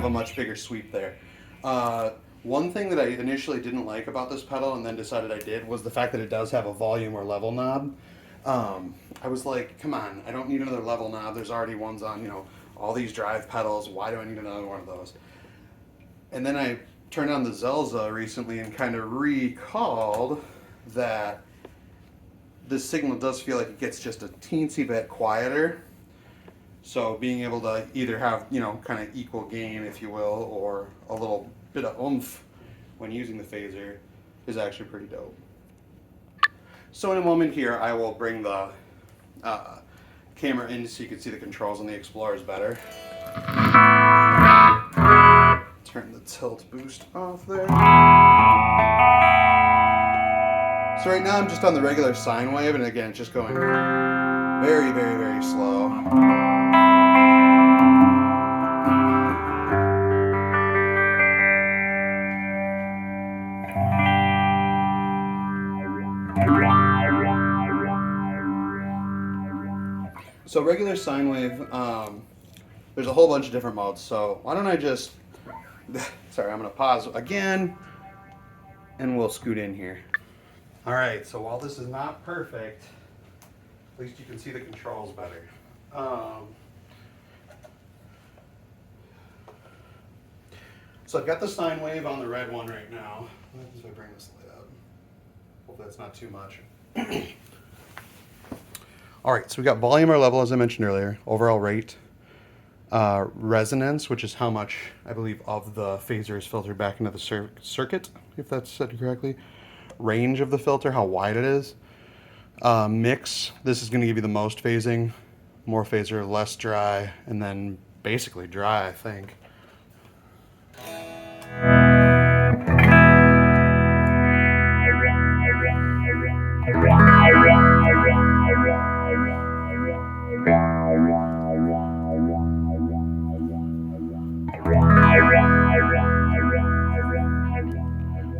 have a much bigger sweep there. One thing that I initially didn't like about this pedal and then decided I did was the fact that it does have a volume or level knob. I was like, come on, I don't need another level knob. There's already ones on, you know, all these drive pedals. Why do I need another one of those? And then I turned on the Zelza recently and kind of recalled that this signal does feel like it gets just a teensy bit quieter. So being able to either have, you know, kind of equal gain, if you will, or a little bit of oomph when using the phaser is actually pretty dope. So in a moment here, I will bring the camera in so you can see the controls on the Explorers better. Turn the tilt boost off there. So right now I'm just on the regular sine wave, and again, it's just going very, very, very slow. So regular sine wave, there's a whole bunch of different modes. So why don't I just, sorry, I'm gonna pause again and we'll scoot in here. All right, so while this is not perfect, at least you can see the controls better. So I've got the sine wave on the red one right now. What happens if I bring this light up? Hope that's not too much. All right, so we got volume or level, as I mentioned earlier, overall rate, resonance, which is how much, I believe, of the phaser is filtered back into the circuit, if that's said correctly, range of the filter, how wide it is, mix, this is going to give you the most phasing, more phaser, less dry, and then basically dry, I think.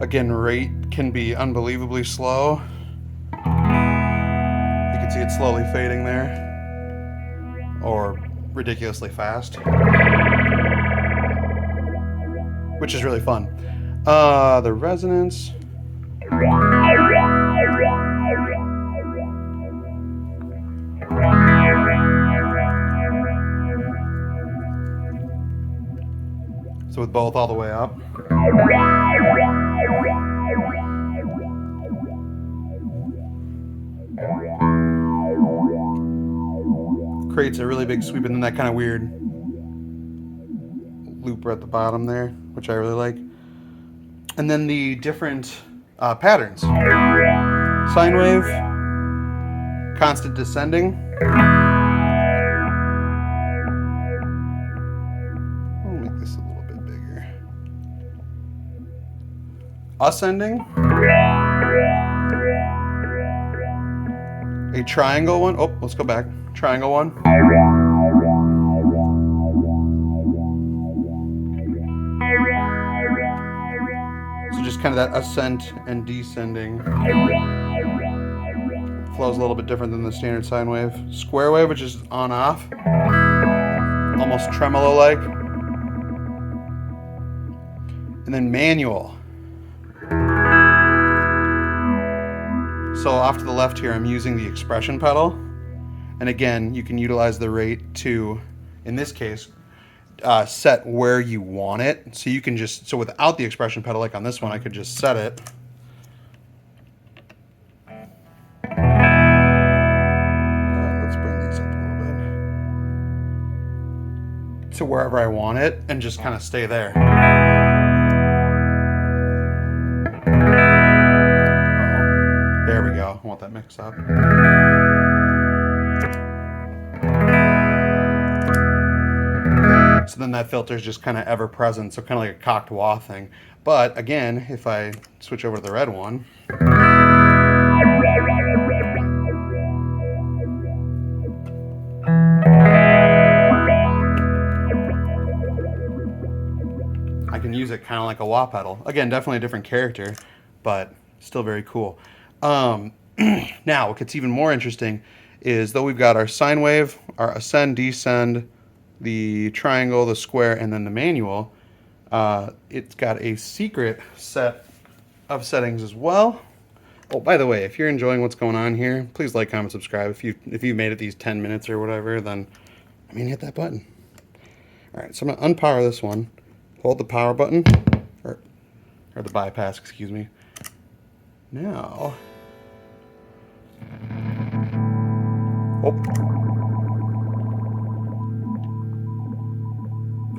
Again, rate can be unbelievably slow. You can see it slowly fading there, or ridiculously fast, which is really fun. The resonance. So with both all the way up. Creates a really big sweep, and then that kind of weird looper at the bottom there, which I really like. And then the different patterns. Sine wave, constant descending. I'll make this a little bit bigger. Ascending. A triangle one. Oh, let's go back. Triangle one. So just kind of that ascent and descending. Flows a little bit different than the standard sine wave. Square wave, which is on off. Almost tremolo like. And then manual. So off to the left here, I'm using the expression pedal. And again, you can utilize the rate to, in this case, set where you want it. So you can just, so without the expression pedal, like on this one, I could just set it. Let's bring these up a little bit. To wherever I want it and just kind of stay there. There we go. I want that mix up. So then that filter is just kind of ever present, so kind of like a cocked wah thing. But again, if I switch over to the red one, I can use it kind of like a wah pedal. Again, definitely a different character, but still very cool. Now, what gets even more interesting is, though we've got our sine wave, our ascend, descend, the triangle, the square, and then the manual, It's got a secret set of settings as well. Oh, by the way, if you're enjoying what's going on here, please like, comment, subscribe. If you made it these 10 minutes or whatever, then hit that button. All right, so I'm gonna unpower this one. Hold the power button, or the bypass, excuse me. Now,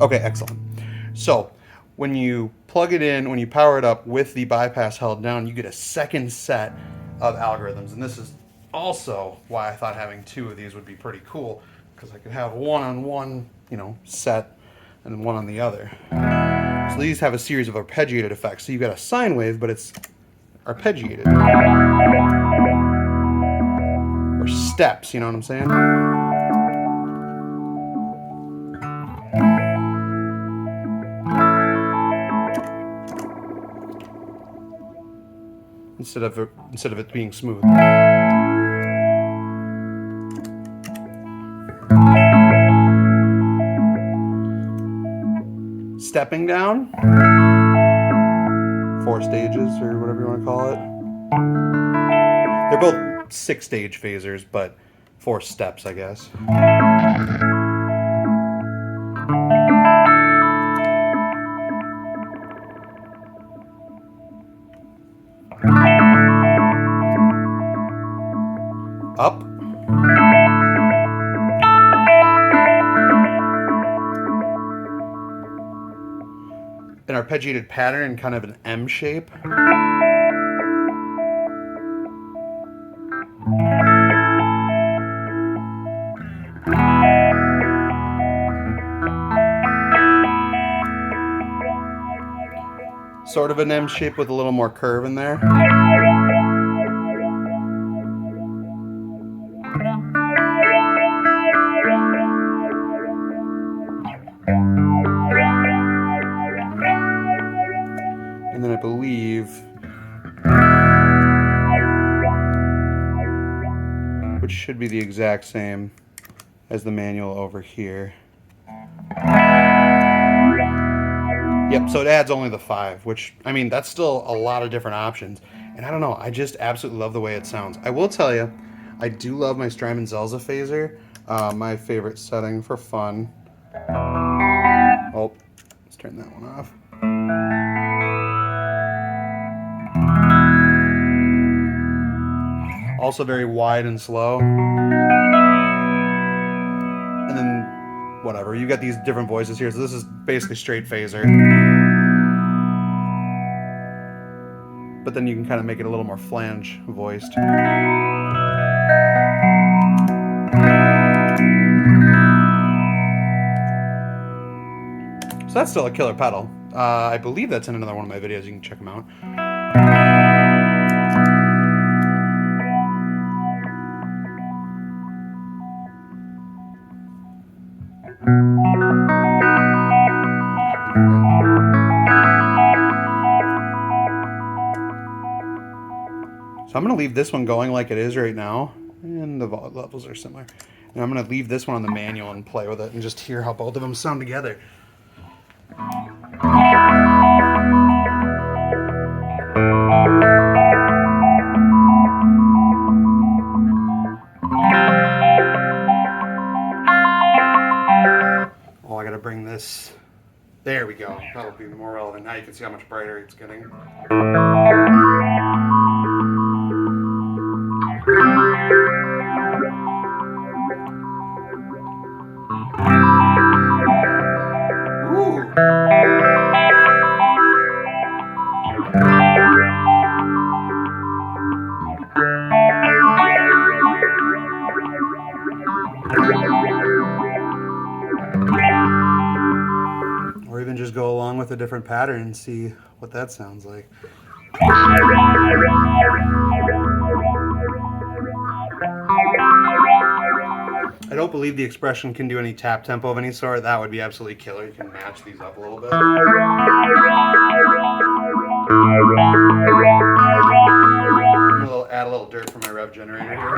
okay, excellent. So when you plug it in, when you power it up with the bypass held down, you get a second set of algorithms. And this is also why I thought having two of these would be pretty cool, because I could have one on one, set, and one on the other. So these have a series of arpeggiated effects. So you've got a sine wave, but it's arpeggiated. Or steps, you know what I'm saying? Instead of it being smooth. Stepping down, 4 stages or whatever you want to call it. They're both 6-stage phasers, but 4 steps, I guess. Up. An arpeggiated pattern in kind of an M shape. Sort of an M shape with a little more curve in there. And then I believe, which should be the exact same as the manual over here. Yep, so it adds only the 5, which, that's still a lot of different options. And I don't know, I just absolutely love the way it sounds. I will tell you, I do love my Strymon Zelza phaser. My favorite setting for fun. Oh, let's turn that one off. Also very wide and slow. And then, whatever, you got these different voices here. So this is basically straight phaser. But then you can kind of make it a little more flange voiced. So that's still a killer pedal. I believe that's in another one of my videos. You can check them out. So I'm going to leave this one going like it is right now, and the levels are similar. And I'm going to leave this one on the manual and play with it and just hear how both of them sound together. Oh, I got to bring this. There we go. That'll be more relevant. Now you can see how much brighter it's getting. Or even just go along with a different pattern and see what that sounds like. I don't believe the Expression can do any tap tempo of any sort. That would be absolutely killer. You can match these up a little bit. Add a little dirt for my rev generator here.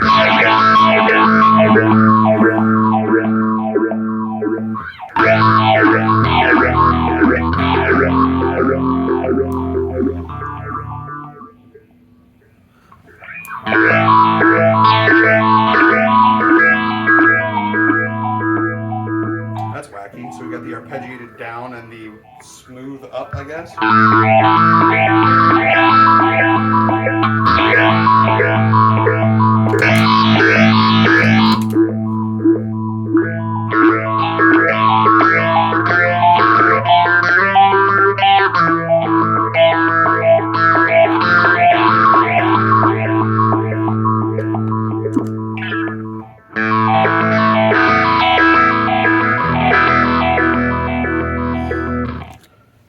got the arpeggiated down and the smooth up, I guess.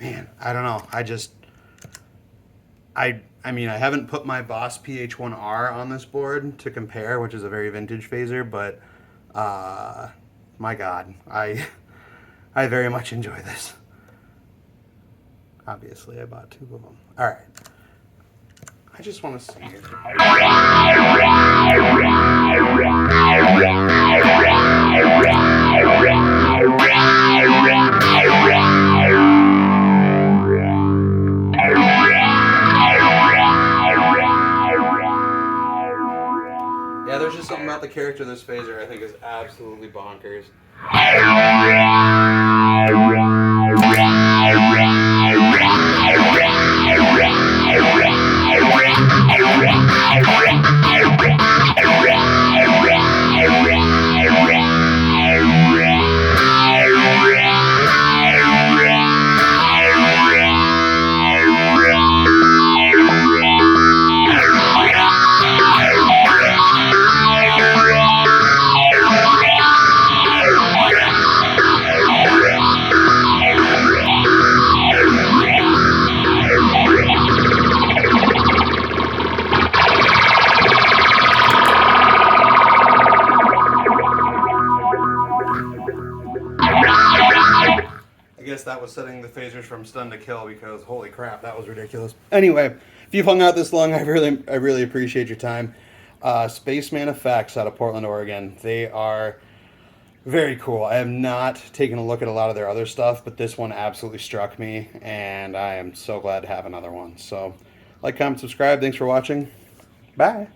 Man, I don't know. I mean, I haven't put my Boss PH1R on this board to compare, which is a very vintage phaser, but my God, I very much enjoy this. Obviously, I bought 2 of them. All right. I just want to see it. Yeah, there's just something about the character of this phaser I think is absolutely bonkers. I guess that was setting the phasers from stun to kill because holy crap, that was ridiculous. Anyway, if you've hung out this long, I really appreciate your time. Spaceman Effects out of Portland, Oregon. They are very cool. I have not taken a look at a lot of their other stuff, but this one absolutely struck me, and I am so glad to have another one. So, like, comment, subscribe. Thanks for watching. Bye.